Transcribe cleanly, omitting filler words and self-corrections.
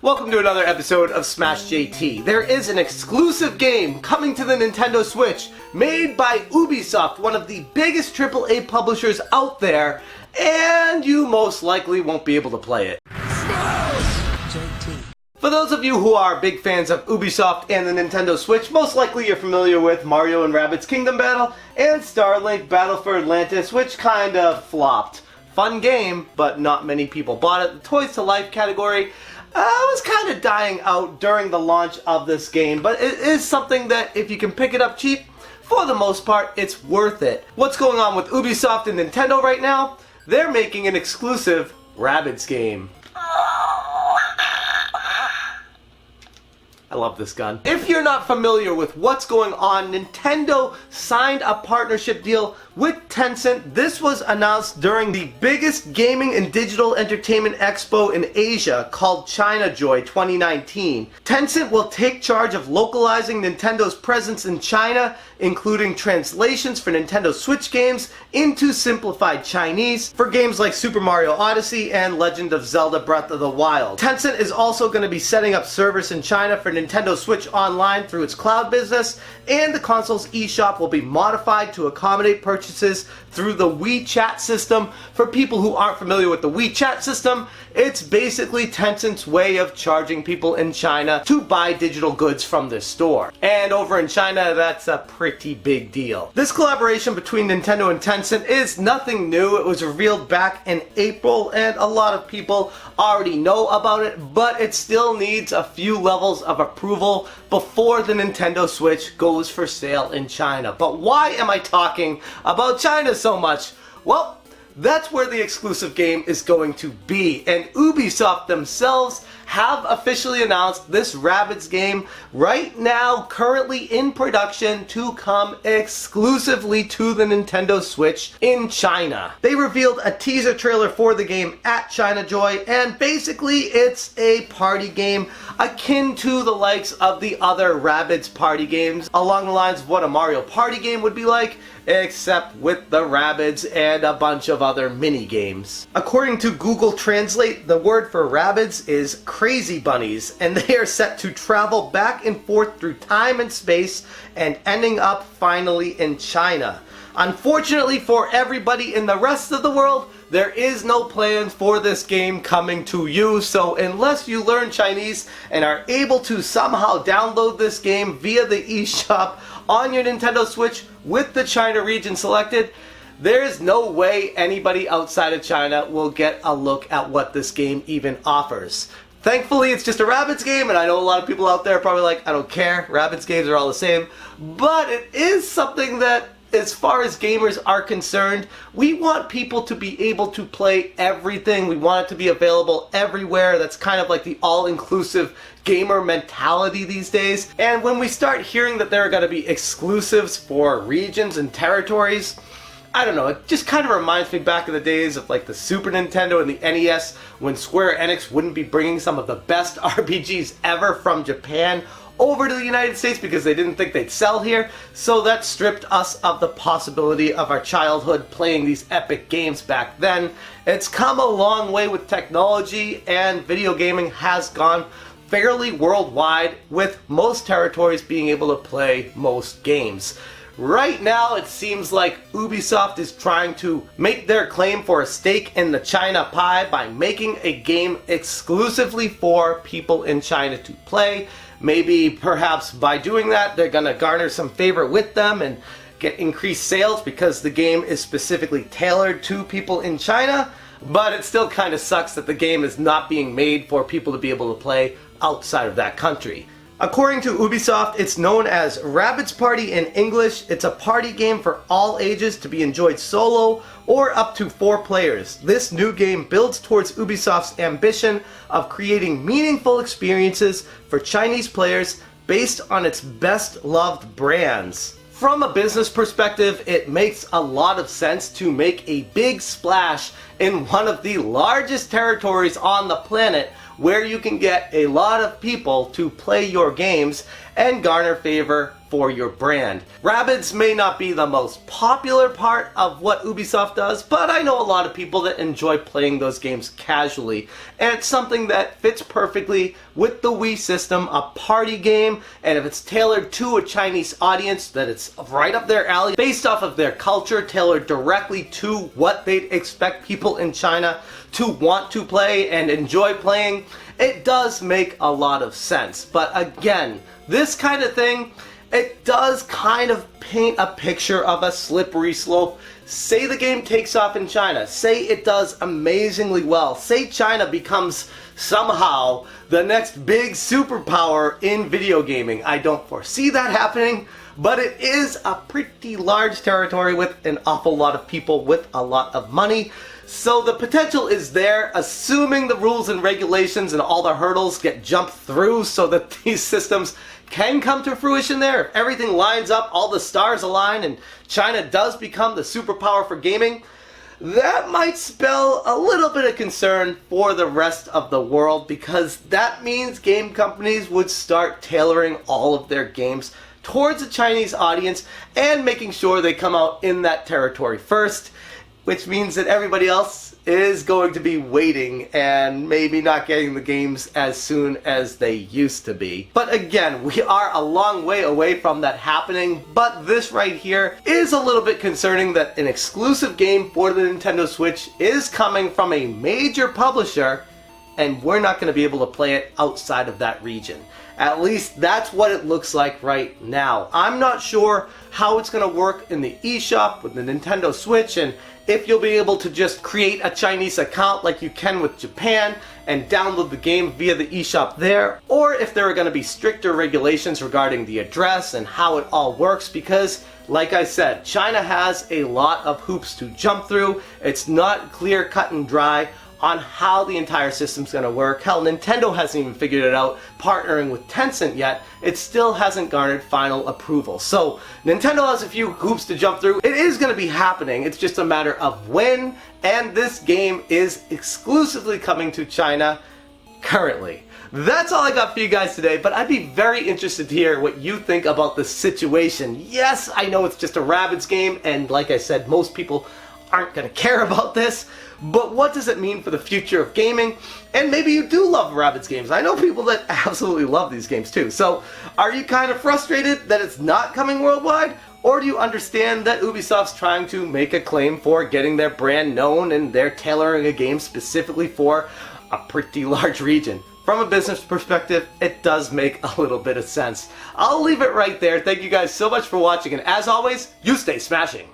Welcome to another episode of Smash JT. There is an exclusive game coming to the Nintendo Switch made by Ubisoft, one of the biggest AAA publishers out there, and you most likely won't be able to play it. For those of you who are big fans of Ubisoft and the Nintendo Switch, most likely you're familiar with Mario and Rabbids Kingdom Battle and Starlink Battle for Atlantis, which kind of flopped. Fun game, but not many people bought it. The Toys to Life category was kind of dying out during the launch of this game, but it is something that if you can pick it up cheap, for the most part, it's worth it. What's going on with Ubisoft and Nintendo right now? They're making an exclusive Rabbids game. I love this gun. If you're not familiar with what's going on, Nintendo signed a partnership deal with Tencent. This was announced during the biggest gaming and digital entertainment expo in Asia called ChinaJoy 2019. Tencent will take charge of localizing Nintendo's presence in China, including translations for Nintendo Switch games into simplified Chinese for games like Super Mario Odyssey and Legend of Zelda Breath of the Wild. Tencent is also going to be setting up servers in China for Nintendo Switch Online through its cloud business, and the console's eShop will be modified to accommodate purchases through the WeChat system. For people who aren't familiar with the WeChat system, it's basically Tencent's way of charging people in China to buy digital goods from this store. And over in China, that's a pretty big deal. This collaboration between Nintendo and Tencent is nothing new. It was revealed back in April, and a lot of people already know about it, but it still needs a few levels of approval before the Nintendo Switch goes for sale in China. But why am I talking about China so much? Well, that's where the exclusive game is going to be, and Ubisoft themselves have officially announced this Rabbids game right now, currently in production, to come exclusively to the Nintendo Switch in China. They revealed a teaser trailer for the game at ChinaJoy, and basically it's a party game akin to the likes of the other Rabbids party games, along the lines of what a Mario Party game would be like, except with the Rabbids and a bunch of other mini games. According to Google Translate, the word for Rabbids is crazy bunnies, and they are set to travel back and forth through time and space and ending up finally in China. Unfortunately for everybody in the rest of the world, there is no plans for this game coming to you, so unless you learn Chinese and are able to somehow download this game via the eShop on your Nintendo Switch with the China region selected, there's no way anybody outside of China will get a look at what this game even offers. Thankfully, it's just a Rabbids game, and I know a lot of people out there are probably like, I don't care, Rabbids games are all the same, but it is something that, as far as gamers are concerned, we want people to be able to play everything. We want it to be available everywhere. That's kind of like the all-inclusive gamer mentality these days. And when we start hearing that there are going to be exclusives for regions and territories, I don't know, it just kind of reminds me back of the days of like the Super Nintendo and the NES, when Square Enix wouldn't be bringing some of the best RPGs ever from Japan over to the United States because they didn't think they'd sell here. So that stripped us of the possibility of our childhood playing these epic games back then. It's come a long way with technology, and video gaming has gone fairly worldwide, with most territories being able to play most games. Right now, it seems like Ubisoft is trying to make their claim for a stake in the China pie by making a game exclusively for people in China to play. Maybe, perhaps by doing that, they're going to garner some favor with them and get increased sales because the game is specifically tailored to people in China. But it still kind of sucks that the game is not being made for people to be able to play outside of that country. According to Ubisoft, it's known as Rabbids Party in English. It's a party game for all ages to be enjoyed solo or up to 4 players. This new game builds towards Ubisoft's ambition of creating meaningful experiences for Chinese players based on its best-loved brands. From a business perspective, it makes a lot of sense to make a big splash in one of the largest territories on the planet, where you can get a lot of people to play your games and garner favor for your brand. Rabbids may not be the most popular part of what Ubisoft does, but I know a lot of people that enjoy playing those games casually, and it's something that fits perfectly with the Wii system, a party game, and if it's tailored to a Chinese audience, that it's right up their alley, based off of their culture, tailored directly to what they'd expect people in China to want to play and enjoy playing, it does make a lot of sense. But again, this kind of thing, it does kind of paint a picture of a slippery slope. Say the game takes off in China, say it does amazingly well, say China becomes somehow the next big superpower in video gaming. I don't foresee that happening, but it is a pretty large territory with an awful lot of people with a lot of money. So the potential is there, assuming the rules and regulations and all the hurdles get jumped through so that these systems can come to fruition there. If everything lines up, all the stars align, and China does become the superpower for gaming, that might spell a little bit of concern for the rest of the world, because that means game companies would start tailoring all of their games towards a Chinese audience and making sure they come out in that territory first, which means that everybody else is going to be waiting and maybe not getting the games as soon as they used to be. But again, we are a long way away from that happening, but this right here is a little bit concerning that an exclusive game for the Nintendo Switch is coming from a major publisher, and we're not going to be able to play it outside of that region. At least that's what it looks like right now. I'm not sure how it's going to work in the eShop with the Nintendo Switch, and if you'll be able to just create a Chinese account like you can with Japan and download the game via the eShop there, or if there are going to be stricter regulations regarding the address and how it all works, because like I said, China has a lot of hoops to jump through. It's not clear, cut and dry on how the entire system's going to work. Hell, Nintendo hasn't even figured it out partnering with Tencent yet. It still hasn't garnered final approval. So Nintendo has a few hoops to jump through. It is going to be happening. It's just a matter of when, and this game is exclusively coming to China currently. That's all I got for you guys today, but I'd be very interested to hear what you think about this situation. Yes, I know it's just a Rabbids game, and like I said, most people aren't going to care about this, but what does it mean for the future of gaming? And maybe you do love Rabbids games. I know people that absolutely love these games too. So are you kind of frustrated that it's not coming worldwide? Or do you understand that Ubisoft's trying to make a claim for getting their brand known and they're tailoring a game specifically for a pretty large region? From a business perspective, it does make a little bit of sense. I'll leave it right there. Thank you guys so much for watching, and as always, you stay smashing.